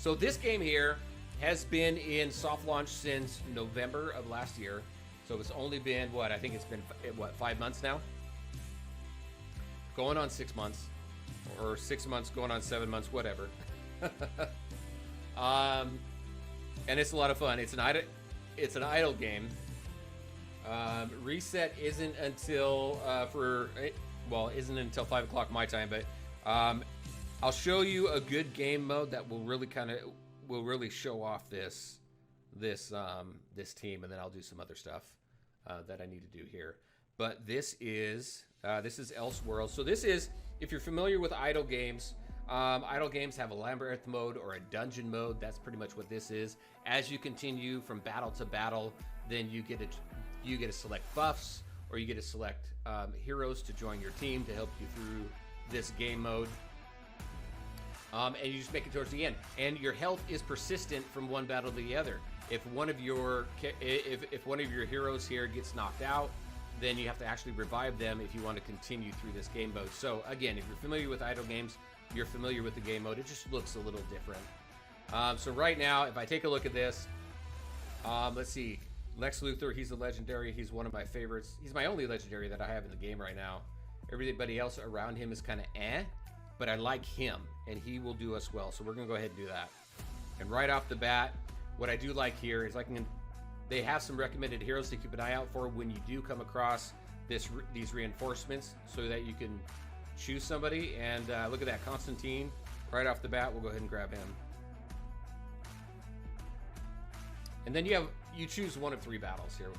So this game here has been in soft launch since November of last year. So it's only been, what, I think it's been, 5 months now? Going on 6 months. Or 6 months, going on 7 months, whatever. And it's a lot of fun. It's an idle game. Reset isn't until isn't until 5 o'clock my time, but I'll show you a good game mode that will really show off this team, and then I'll do some other stuff that I need to do here. But this is Elseworlds. So this is, if you're familiar with idle games have a labyrinth mode or a dungeon mode. That's pretty much what this is. As you continue from battle to battle, then you get to select buffs, or you get to select heroes to join your team to help you through this game mode. And you just make it towards the end. And your health is persistent from one battle to the other. If one of your heroes here gets knocked out, then you have to actually revive them if you want to continue through this game mode. So again, if you're familiar with idle games, you're familiar with the game mode. It just looks a little different. So right now, if I take a look at this, let's see. Lex Luthor, he's a legendary. He's one of my favorites. He's my only legendary that I have in the game right now. Everybody else around him is kind of but I like him, and he will do us well. So we're going to go ahead and do that. And right off the bat, what I do like here is they have some recommended heroes to keep an eye out for when you do come across these reinforcements, so that you can choose somebody. And look at that, Constantine. Right off the bat, we'll go ahead and grab him. And then you choose one of 3 battles here.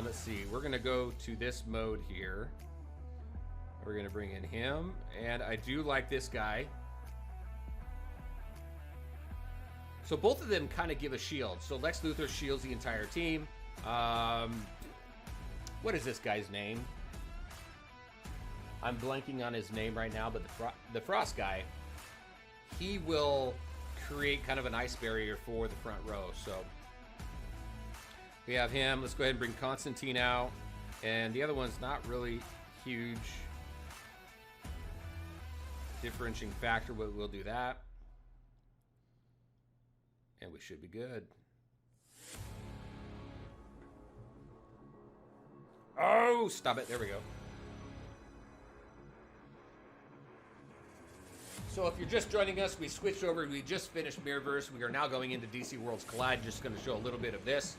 Let's see, we're gonna go to this mode here. We're gonna bring in him, and I do like this guy. So both of them kind of give a shield. So Lex Luthor shields the entire team. What is this guy's name? I'm blanking on his name right now, but the Frost guy, he will create kind of an ice barrier for the front row. So we have him. Let's go ahead and bring Constantine out. And the other one's not really huge differentiating factor, but we'll do that. And we should be good. Oh, stop it. There we go. So if you're just joining us, we switched over. We just finished Mirrorverse. We are now going into DC Worlds Collide. Just going to show a little bit of this.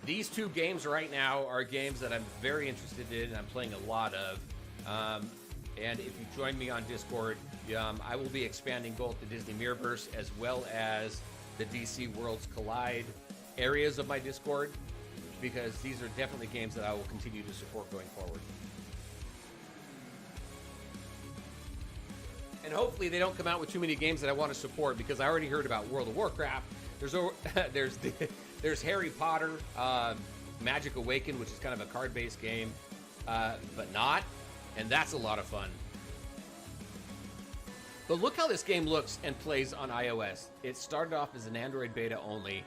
These 2 games right now are games that I'm very interested in and I'm playing a lot of. And if you join me on Discord, I will be expanding both the Disney Mirrorverse as well as the DC Worlds Collide areas of my Discord, because these are definitely games that I will continue to support going forward. And hopefully they don't come out with too many games that I want to support, because I already heard about World of Warcraft. There's Harry Potter, Magic Awakened, which is kind of a card-based game, but not. And that's a lot of fun. But look how this game looks and plays on iOS. It started off as an Android beta only.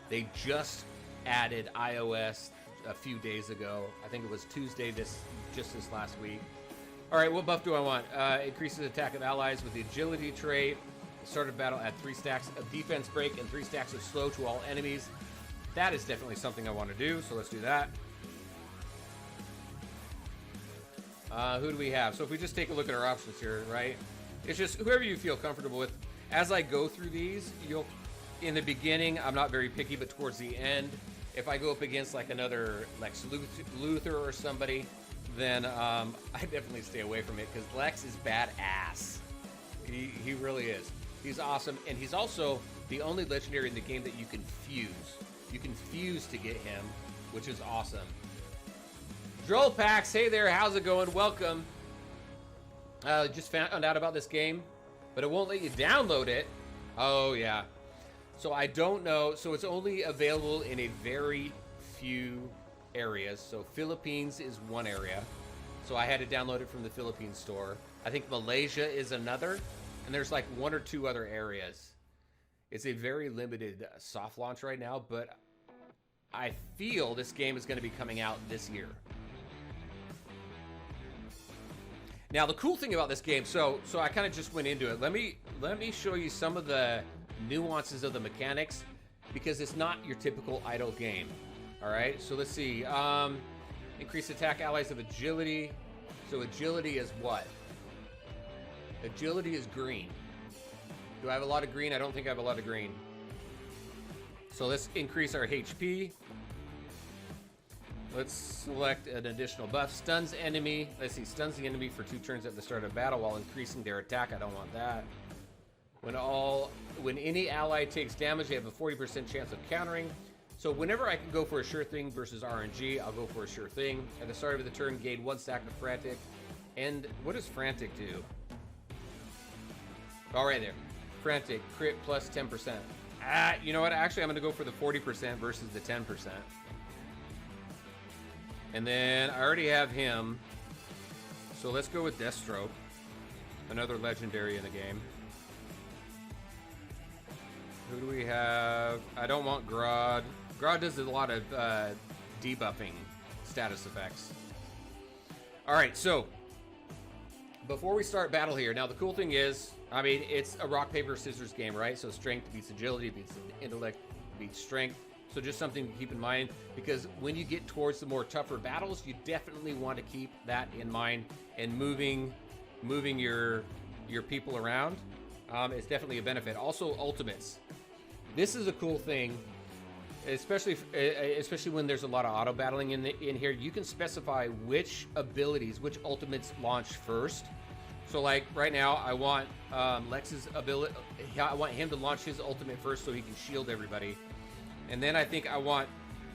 They just added iOS a few days ago. I think it was Tuesday this last week. All right, what buff do I want? Increases attack of allies with the agility trait. Start of battle, add 3 stacks of defense break and 3 stacks of slow to all enemies. That is definitely something I want to do, so let's do that. Who do we have? So if we just take a look at our options here, right? It's just whoever you feel comfortable with. As I go through these, in the beginning, I'm not very picky, but towards the end, if I go up against like another Lex Luthor or somebody, then I definitely stay away from it, because Lex is badass. He really is. He's awesome, and he's also the only legendary in the game that you can fuse. You can fuse to get him, which is awesome. Drollpax, hey there, how's it going? Welcome. Just found out about this game, but it won't let you download it. Oh, yeah. So I don't know. So it's only available in a very few areas. So Philippines is one area. So I had to download it from the Philippines store. I think Malaysia is another. And there's like 1 or 2 other areas. It's a very limited soft launch right now, but I feel this game is going to be coming out this year. Now the cool thing about this game, so I kind of just went into it. Let me show you some of the nuances of the mechanics, because it's not your typical idle game. All right, so let's see. Increase attack allies of agility. So agility is what? Agility is green. Do I have a lot of green? I don't think I have a lot of green. So let's increase our HP. Let's select an additional buff. Stuns enemy. Let's see. Stuns the enemy for 2 turns at the start of battle while increasing their attack. I don't want that. When any ally takes damage, they have a 40% chance of countering. So whenever I can go for a sure thing versus RNG, I'll go for a sure thing. At the start of the turn, gain 1 stack of frantic. And what does frantic do? All right there. Frantic, crit plus 10%. You know what? Actually, I'm going to go for the 40% versus the 10%. And then I already have him. So let's go with Deathstroke. Another legendary in the game. Who do we have? I don't want Grodd. Grodd does a lot of debuffing status effects. All right, so before we start battle here, now the cool thing is, I mean, it's a rock, paper, scissors game, right? So strength beats agility, beats intellect, beats strength. So just something to keep in mind, because when you get towards the more tougher battles, you definitely want to keep that in mind, and moving your people around is definitely a benefit. Also, ultimates. This is a cool thing, especially when there's a lot of auto battling in here. You can specify which abilities, which ultimates launch first. So like right now, I want Lex's ability. I want him to launch his ultimate first so he can shield everybody. And then I think I want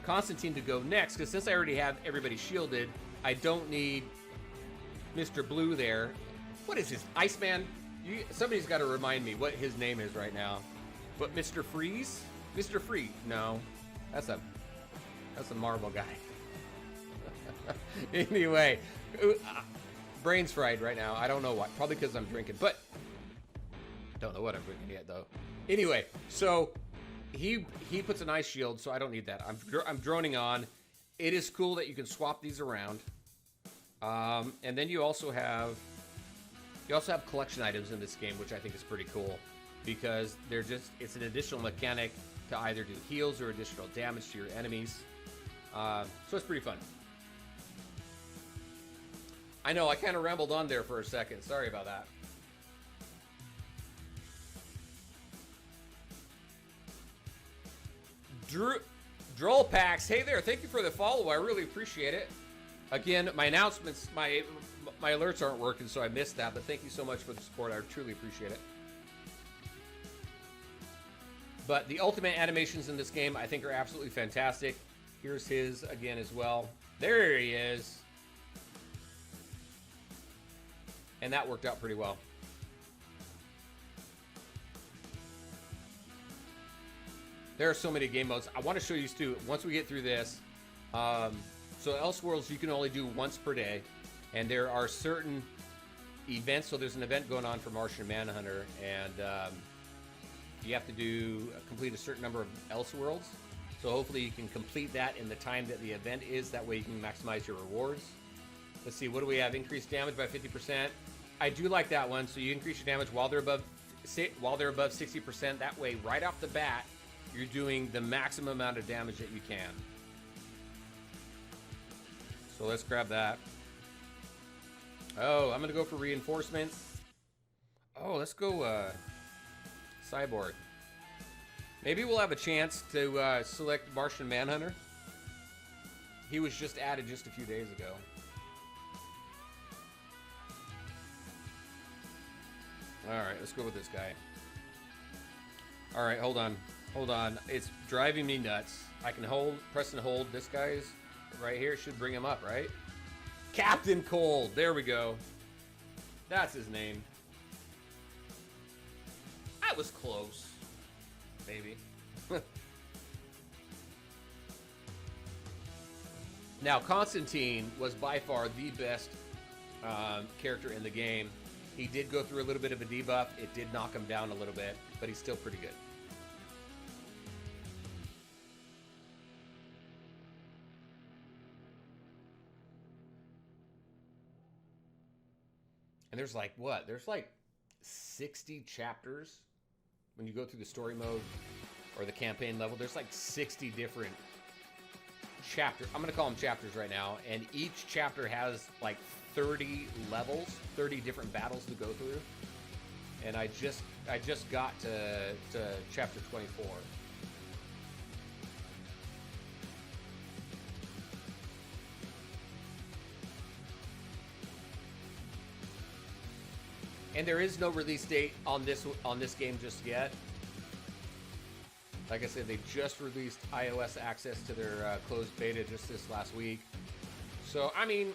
Constantine to go next, because since I already have everybody shielded, I don't need Mr. Blue there. What is this, Iceman? Somebody's got to remind me what his name is right now. But Mr. Freeze? Mr. Freeze? No, that's a Marvel guy. Anyway, brain's fried right now. I don't know why. Probably because I'm drinking, but don't know what I'm drinking yet though. Anyway, so he puts an ice shield, so I don't need that. I'm droning on. It is cool that you can swap these around. And then you also have collection items in this game, which I think is pretty cool, because it's an additional mechanic to either do heals or additional damage to your enemies. So it's pretty fun. I know I kind of rambled on there for a second. Sorry about that. Droll Packs, hey there, thank you for the follow. I really appreciate it. Again, my announcements, my alerts aren't working, so I missed that, but thank you so much for the support. I truly appreciate it. But the ultimate animations in this game, I think, are absolutely fantastic. Here's his again as well. There he is. And that worked out pretty well. There are so many game modes. I want to show you too, once we get through this. So Elseworlds, you can only do once per day. And there are certain events. So there's an event going on for Martian Manhunter. And you have to complete a certain number of Elseworlds. So hopefully you can complete that in the time that the event is. That way you can maximize your rewards. Let's see, what do we have? Increased damage by 50%. I do like that one. So you increase your damage while they're above 60%. That way, right off the bat, you're doing the maximum amount of damage that you can. So let's grab that. Oh, I'm going to go for reinforcements. Oh, let's go Cyborg. Maybe we'll have a chance to select Martian Manhunter. He was just added just a few days ago. Alright, let's go with this guy. Alright, hold on. Hold on. It's driving me nuts. I can press and hold. This guy's right here. Should bring him up, right? Captain Cold. There we go. That's his name. I was close. Maybe. Now, Constantine was by far the best character in the game. He did go through a little bit of a debuff. It did knock him down a little bit, but he's still pretty good. And there's like, what? There's like 60 chapters when you go through the story mode or the campaign level. There's like 60 different chapters. I'm going to call them chapters right now. And each chapter has like 30 levels, 30 different battles to go through. And I just got to chapter 24. And there is no release date on this game just yet. Like I said, they just released iOS access to their closed beta just this last week. So, I mean,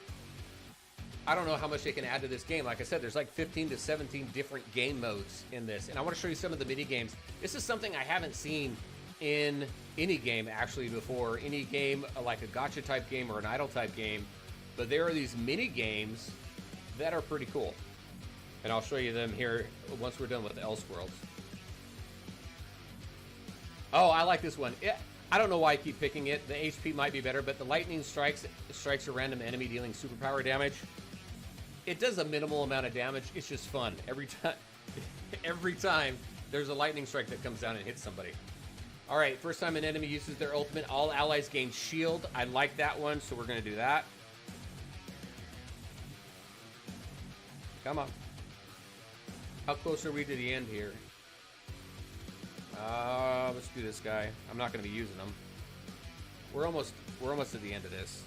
I don't know how much they can add to this game. Like I said, there's like 15 to 17 different game modes in this. And I want to show you some of the mini games. This is something I haven't seen in any game actually before. Any game like a gacha type game or an idle type game. But there are these mini games that are pretty cool. And I'll show you them here once we're done with Elseworlds. Oh, I like this one. I don't know why I keep picking it. The HP might be better, but the lightning strikes a random enemy dealing superpower damage. It does a minimal amount of damage. It's just fun. Every time there's a lightning strike that comes down and hits somebody. All right, first time an enemy uses their ultimate, all allies gain shield. I like that one, so we're going to do that. Come on. How close are we to the end here? Let's do this guy. I'm not going to be using him. We're almost at the end of this.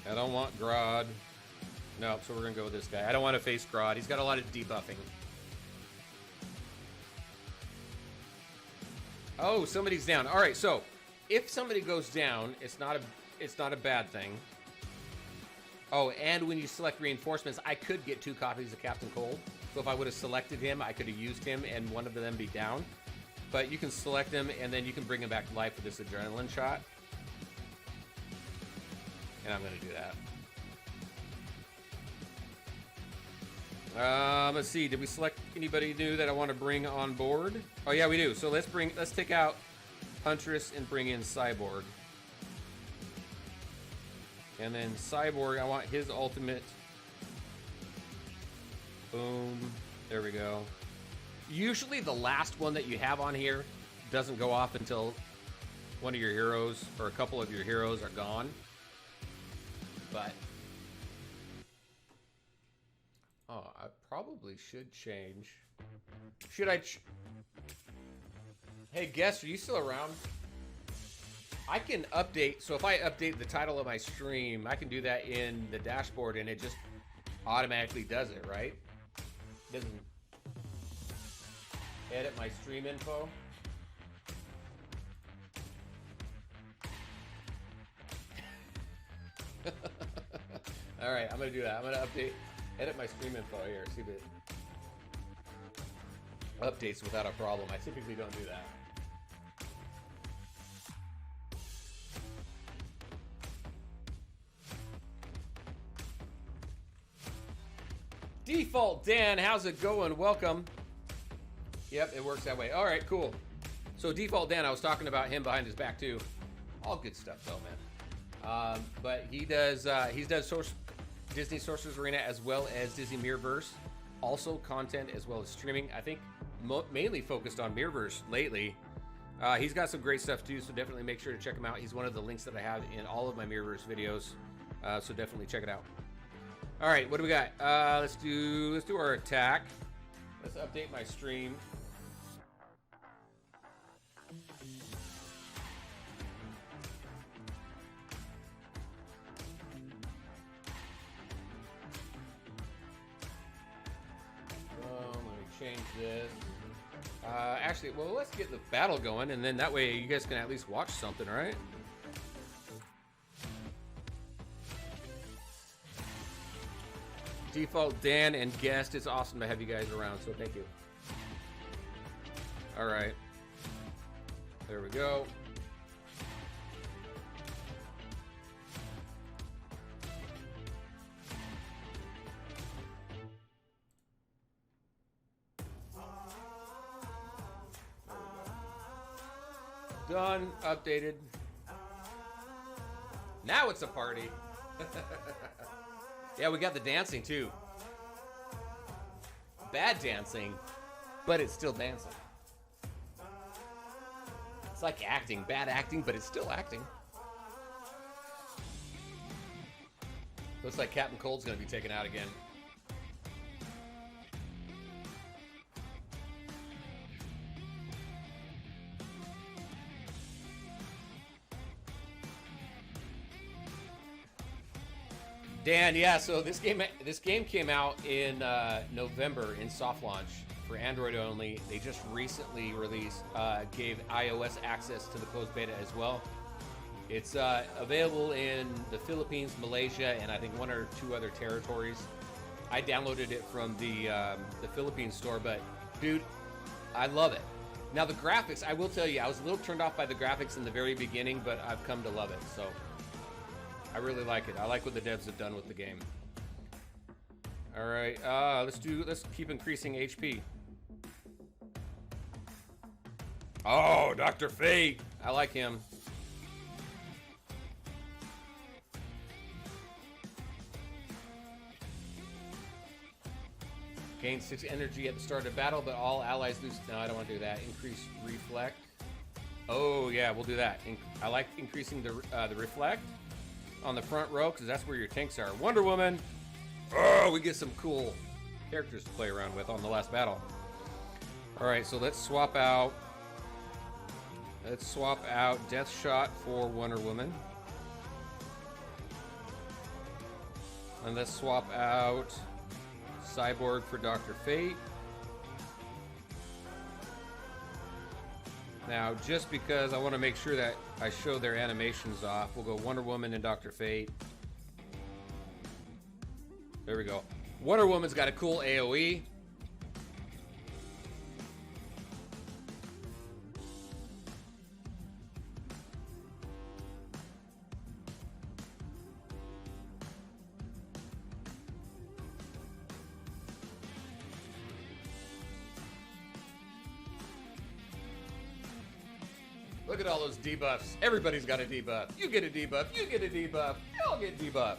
I don't want Grodd. No, so we're going to go with this guy. I don't want to face Grodd. He's got a lot of debuffing. Oh, somebody's down. All right, so if somebody goes down, it's not a bad thing. Oh, and when you select reinforcements, I could get 2 copies of Captain Cold. So if I would have selected him, I could have used him and one of them be down. But you can select him and then you can bring him back to life with this adrenaline shot. And I'm going to do that. Let's see. Did we select anybody new that I want to bring on board? Oh yeah, we do. So let's take out Huntress and bring in Cyborg. And then Cyborg, I want his ultimate. Boom. There we go. Usually the last one that you have on here doesn't go off until one of your heroes or a couple of your heroes are gone. But I probably should change. Should I? Hey, guest, are you still around? I can update. So if I update the title of my stream, I can do that in the dashboard, and it just automatically does it, right? Doesn't edit my stream info. All right, I'm gonna do that. I'm gonna edit my stream info here. See if it updates without a problem. I typically don't do that. Default Dan, how's it going? Welcome. Yep, it works that way. All right, cool. So Default Dan, I was talking about him behind his back too. All good stuff though, man. But he does Disney Sorcerer's Arena as well as Disney Mirrorverse. Also content as well as streaming. I think mainly focused on Mirrorverse lately. He's got some great stuff too, so definitely make sure to check him out. He's one of the links that I have in all of my Mirrorverse videos, so definitely check it out. All right, what do we got? Let's do our attack. Let's update my stream. Let me change this. Actually, well, let's get the battle going, and then that way you guys can at least watch something, right? Default Dan and guest, it's awesome to have you guys around, so thank you. All right, there we go. Done, updated. Now it's a party. Yeah, we got the dancing too. Bad dancing, but it's still dancing. It's like acting, bad acting, but it's still acting. Looks like Captain Cold's gonna be taken out again. Dan, yeah, so this game came out in November in soft launch for Android only. They just recently released, gave iOS access to the closed beta as well. It's available in the Philippines, Malaysia, and I think 1 or 2 other territories. I downloaded it from the Philippines store, but dude, I love it. Now the graphics, I will tell you, I was a little turned off by the graphics in the very beginning, but I've come to love it, so. I really like it. I like what the devs have done with the game. All right, let's keep increasing HP. Oh, Dr. Fate. I like him. Gain 6 energy at the start of battle, but all allies lose. No, I don't want to do that. Increase reflect. Oh yeah, we'll do that. I like increasing the reflect on the front row, because that's where your tanks are. Wonder Woman. Oh, we get some cool characters to play around with on the last battle. All right, so let's swap out. Let's swap out Deathshot for Wonder Woman. And let's swap out Cyborg for Dr. Fate. Now, just because I want to make sure that I show their animations off, we'll go Wonder Woman and Dr. Fate. There we go. Wonder Woman's got a cool AoE. Look at all those debuffs. Everybody's got a debuff. You get a debuff. You get a debuff. You all get debuffs.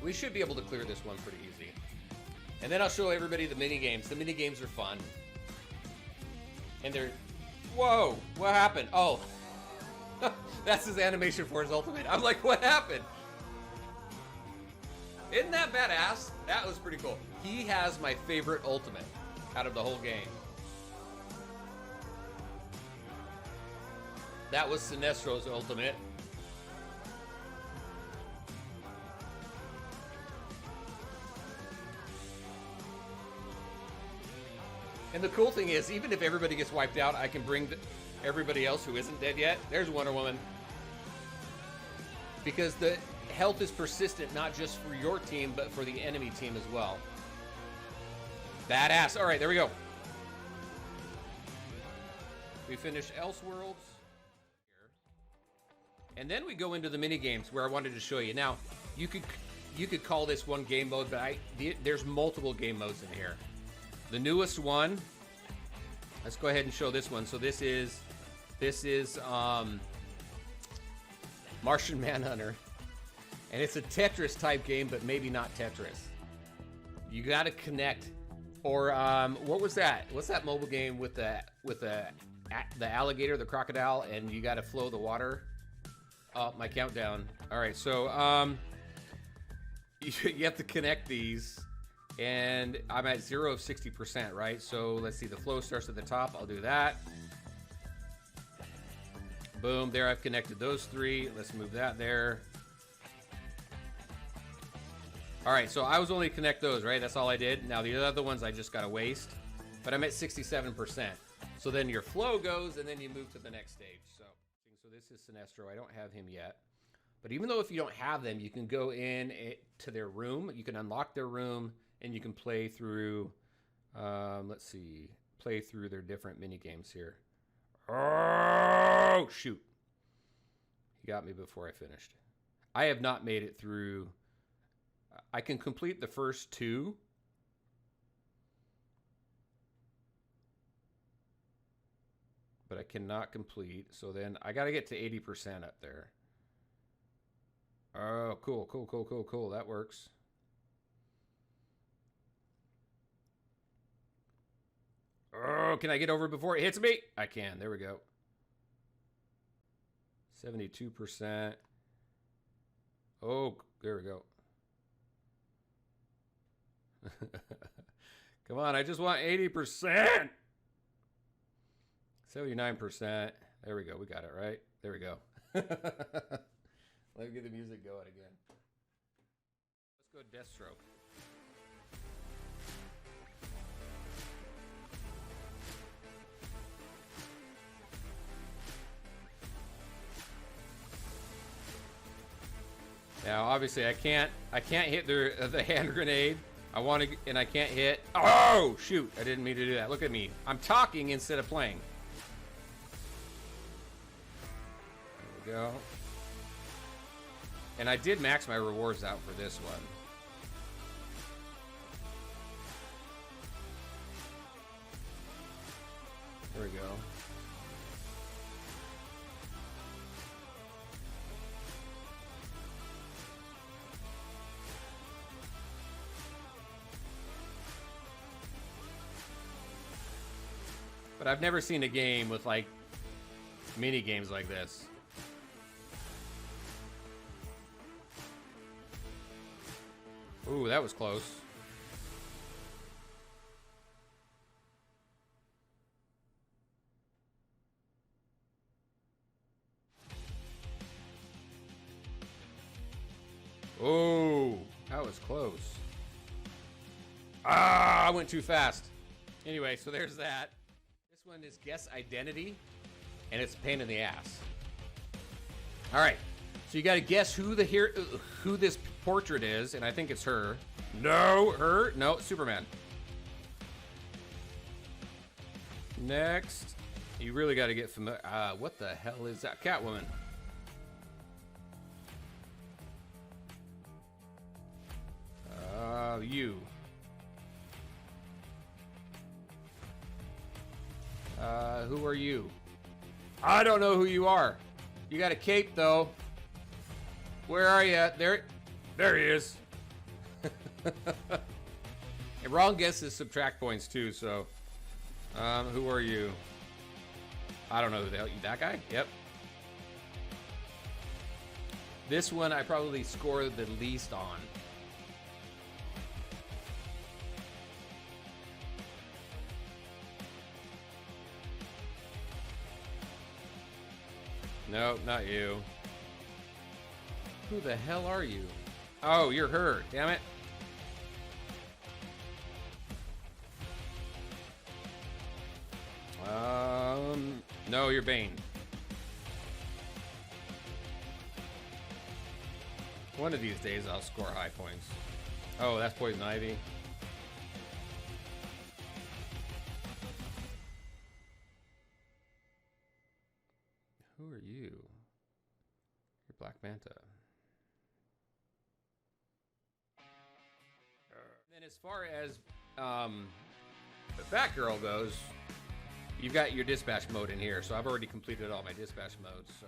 We should be able to clear this one pretty easy. And then I'll show everybody the mini games. The mini games are fun. And they're... Whoa! What happened? Oh. That's his animation for his ultimate. I'm like, what happened? Isn't that badass? That was pretty cool. He has my favorite ultimate out of the whole game. That was Sinestro's ultimate. And the cool thing is, even if everybody gets wiped out, I can bring everybody else who isn't dead yet. There's Wonder Woman. Because the health is persistent, not just for your team, but for the enemy team as well. Badass. All right, there we go. We finished Elseworlds. And then we go into the mini games where I wanted to show you. Now, you could call this one game mode, but there's multiple game modes in here. The newest one, let's go ahead and show this one. So this is Martian Manhunter, and it's a Tetris type game, but maybe not Tetris. You got to connect, or what was that? What's that mobile game with the alligator, the crocodile, and you got to flow the water? Oh, my countdown. All right, so you have to connect these, and I'm at 0 of 60%, right? So let's see, the flow starts at the top. I'll do that. Boom, there I've connected those 3. Let's move that there. All right, so I was only connect those, right? That's all I did. Now the other ones I just got to waste, but I'm at 67%. So then your flow goes, and then you move to the next stage. So this is Sinestro. I don't have him yet. But even though if you don't have them, you can go in to their room. You can unlock their room, and you can play through, let's see, play through their different mini games here. Oh, shoot. He got me before I finished. I have not made it through. I can complete the first 2. But I cannot complete. So then I got to get to 80% up there. Oh, cool, cool, cool, cool, cool. That works. Oh, can I get over before it hits me? I can. There we go. 72%. Oh, there we go. Come on, I just want 80%. 79%. There we go. We got it, right? There we go. Let me get the music going again. Let's go Deathstroke. Now, obviously, I can't hit the hand grenade. I want to, and I can't hit. Oh, shoot! I didn't mean to do that. Look at me. I'm talking instead of playing. There we go. And I did max my rewards out for this one. There we go. But I've never seen a game with like mini games like this. Ooh, that was close. Oh, that was close. Ah, I went too fast. Anyway, so there's that. This one is Guess Identity, and it's a pain in the ass. All right, so you got to guess who this portrait is, and I think it's her. No, her. No, Superman. Next, you really got to get familiar. What the hell is that? Catwoman. You. Who are you? I don't know who you are. You got a cape though. Where are you? There he is. And wrong guesses subtract points too. So, who are you? I don't know who the hell you. That guy? Yep. This one I probably scored the least on. No, not you. Who the hell are you? Oh, you're her. Damn it. No, you're Bane. One of these days I'll score high points. Oh, that's Poison Ivy. Who are you? You're Black Manta. And as far as Batgirl goes, you've got your dispatch mode in here, so I've already completed all my dispatch modes, so